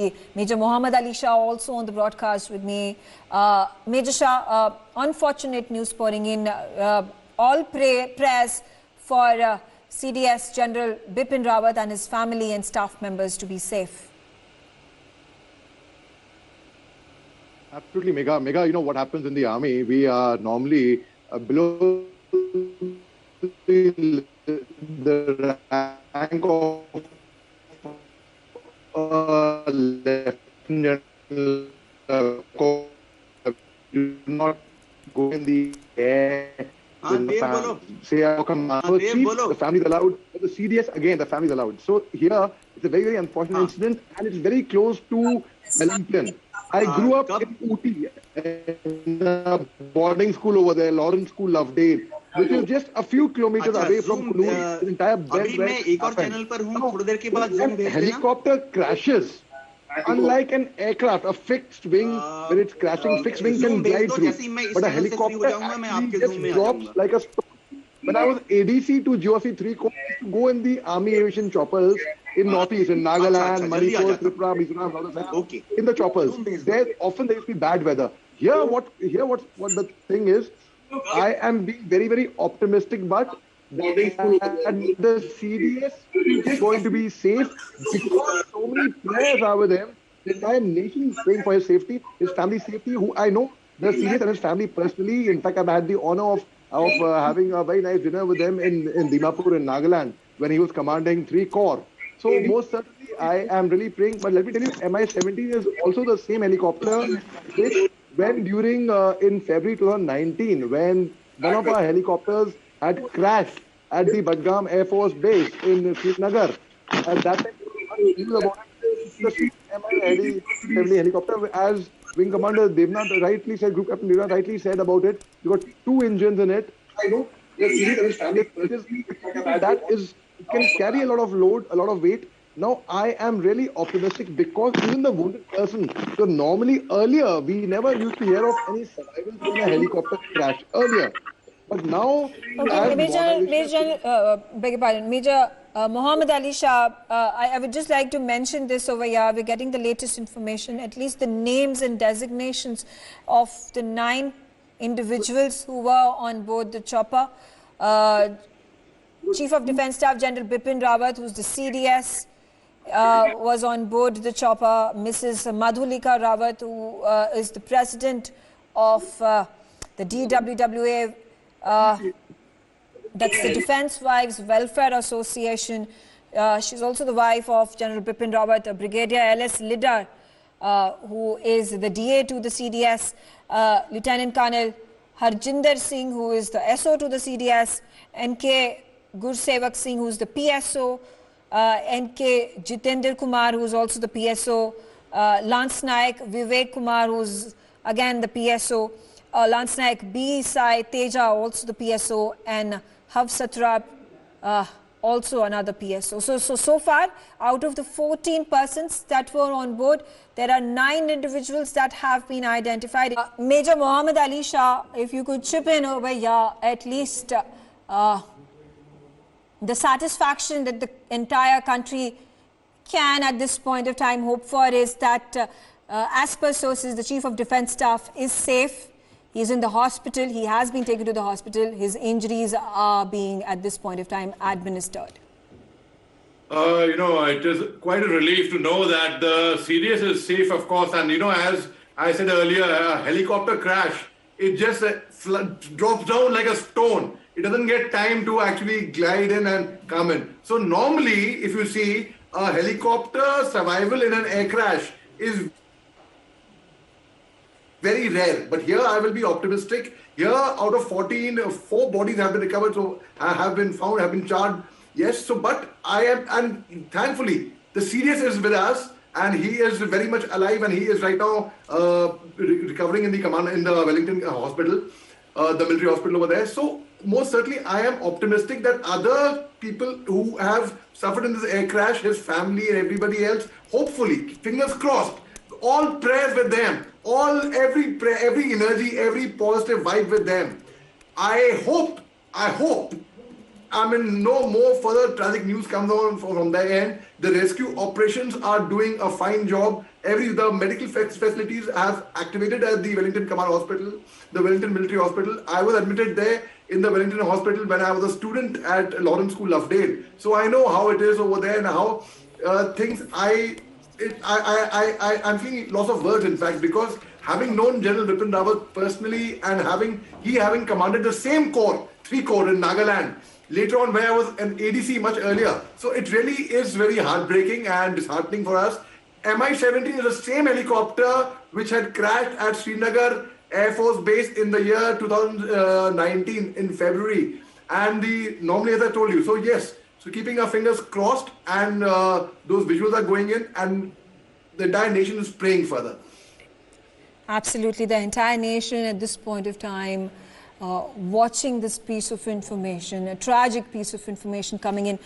see Major Mohammed Ali Shah also on the broadcast with me. Major Shah, unfortunate news pouring in. All prayers for CDS General Bipin Rawat and his family and staff members to be safe. Absolutely, Mega. You know what happens in the army? We are normally below the rank of lieutenant. Do not go in the air. Say, the family is allowed. But the CDS, again, the family is allowed. So here, it's a very, very unfortunate incident, and it's very close to Wellington. I grew up in Ooty, in a boarding school over there, Lawrence School, Lovedale, which is just a few kilometers away from Kunur. The entire bed helicopter crashes. Unlike an aircraft, a fixed wing, when it's crashing, fixed wing can glide through. But a helicopter actually just drops like a stone. When I was ADC to GOC 3 Corps, I used to go in the Army Aviation choppers in Northeast, in Nagaland, Manipur, Tripura, Mizoram, in the choppers. There used to be bad weather. Here, what the thing is, I am being very, very optimistic, but the CDS is going to be safe because so many players are with him. The entire nation is praying for his safety, his family's safety, who I know the CDS and his family personally. In fact, I've had the honor of having a very nice dinner with them in Dimapur in Nagaland when he was commanding 3 Corps. So most certainly I am really praying. But let me tell you, Mi-17 is also the same helicopter which when during in February 2019 when one of our helicopters had crashed at the Badgam Air Force Base in Srinagar. At that time, the Mi-17 helicopter, as Wing Commander Devnath rightly said, Group Captain Devnath rightly said about it, you got 2 engines in it. I know that is it can carry a lot of load, a lot of weight. Now I am really optimistic because even the wounded person, so normally earlier we never used to hear of any survivors in a helicopter crash earlier. But now, okay, Major Mohammed Ali Shah, I would just like to mention this over here. We're getting the latest information, at least the names and designations of the 9 individuals who were on board the chopper. Chief of Defence Staff General Bipin Rawat, who's the CDS, was on board the chopper. Mrs. Madhulika Rawat, who is the president of the DWWA, that's the Defence Wives Welfare Association. She's also the wife of General Bipin Rawat, Brigadier L.S. Lidar, who is the DA to the CDS, Lieutenant Colonel Harjinder Singh, who is the SO to the CDS, N.K. Gursevak Singh, who is the PSO, N.K. Jitendra Kumar, who is also the PSO, Lance Naik Vivek Kumar, who is again the PSO, Lance Naik B. Sai Teja, also the PSO, and Havsatrap, also another PSO. So far, out of the 14 persons that were on board, there are 9 individuals that have been identified. Major Mohammed Ali Shah, if you could chip in over here, at least the satisfaction that the entire country can at this point of time hope for is that as per sources, the Chief of Defence Staff is safe. He is in the hospital. He has been taken to the hospital. His injuries are being, at this point of time, administered. It is quite a relief to know that the CDS is safe, of course. And, as I said earlier, a helicopter crash, it just drops down like a stone. It doesn't get time to actually glide in and come in. So normally, if you see, a helicopter survival in an air crash is very rare, but here I will be optimistic. Here, out of 14, 4 bodies have been recovered, so have been found, have been charged. Yes, so but I am, and thankfully, the CDS is with us, and he is very much alive, and he is right now recovering in the Wellington hospital, the military hospital over there. So most certainly, I am optimistic that other people who have suffered in this air crash, his family and everybody else, hopefully, fingers crossed, all prayers with them, every energy, every positive vibe with them. I hope, no more further tragic news comes on from their end. The rescue operations are doing a fine job. the medical facilities have activated at the Wellington Command Hospital, the Wellington Military Hospital. I was admitted there in the Wellington Hospital when I was a student at Lawrence School, Lovedale. So I know how it is over there and how things. I'm feeling loss of words, in fact, because having known General Bipin Rawat personally and having commanded the same corps, 3 corps in Nagaland, later on where I was an ADC much earlier. So it really is very heartbreaking and disheartening for us. Mi-17 is the same helicopter which had crashed at Srinagar Air Force Base in the year 2019 in February. And normally, as I told you, so yes, so keeping our fingers crossed, and those visuals are going in, and the entire nation is praying further. Absolutely, the entire nation at this point of time watching this piece of information, a tragic piece of information coming in.